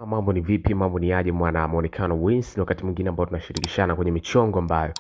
Mambo ni vipi, mambo ni aje mwana muonekano Wins, ni wakati mwingine ambao tunashirikishana kwenye michongo ambayo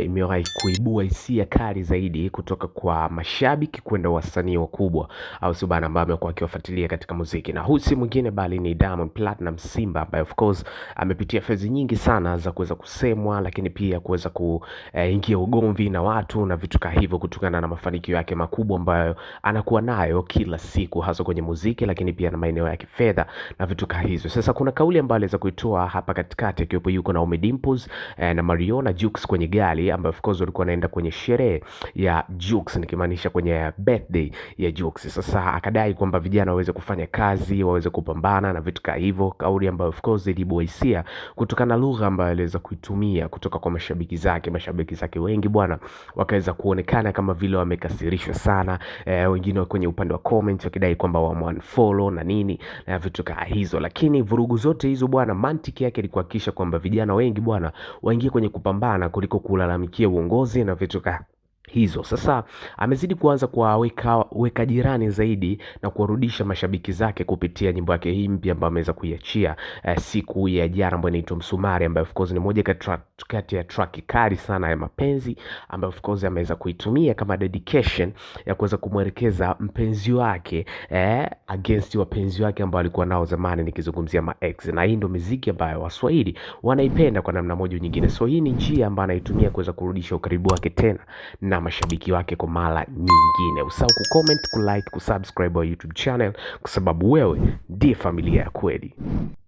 imewahi kuibua hisia kali zaidi kutoka kwa mashabiki kwenda wasanii wakubwa au subana ambao amekuwa akiwafuatilia katika muziki. Na huyu si mwingine bali ni Diamond Platinum Simba, ambaye of course amepitia fezi nyingi sana za kuweza kusemwa, lakini pia kuweza kuingia ugomvi na watu na vitu kama hivyo kutokana na mafanikio yake makubwa ambayo anakuwa nayo kila siku, hasa kwenye muziki, lakini pia na maeneo ya kifedha na vitu kama hizo. Sasa kuna kauli ambayo aliweza kuitoa hapa katikati akiwepo yuko na Ommy Dimpoz na Mariona Jux kwenye gari, ambayo of course walikuwa wanaenda kwenye sherehe ya Jux, nikimaanisha kwenye birthday ya Jux. Sasa akadai kwamba vijana waweze kufanya kazi, waweze kupambana na vitu kama hivyo, kauli ambayo of course ilibua hisia kutokana na lugha ambayo aliweza kuitumia kutoka kwa mashabiki zake. Mashabiki zake wengi bwana wakaweza kuonekana kama vile wamekasirishwa sana, wengine kwenye upande wa comment wakidai kwamba wamunfollow na nini na vitu kama hizo. Lakini vurugu zote hizo bwana, mantiki yake ni kuhakikisha kwamba vijana wengi bwana waingie kwenye kupambana kuliko kulalamikia uongozi na vitu kama hizo. Sasa amezidi kuanza kuwaweka jirani zaidi na kuwarudisha mashabiki zake kupitia nyimbo yake hii mpya ambayo ameweza kuiachia siku ya jana, ambayo inaitwa Msumari, ambayo of course ni moja kati ya track kali sana ya mapenzi, ambayo of course ameweza kuitumia kama dedication ya kuweza kumwelekeza mpenzi wake against wapenzi wake ambao alikuwa nao zamani, nikizungumzia ma ex. Na hii ndio muziki ambayo Waswahili wanaipenda kwa namna moja nyingine. So hii ni njia ambayo anaitumia kuweza kurudisha ukaribu wake tena na mashabiki wake kwa mara nyingine. Usahau kucomment, kulike, kusubscribe wa YouTube channel, kwa sababu wewe ndiye familia ya kweli.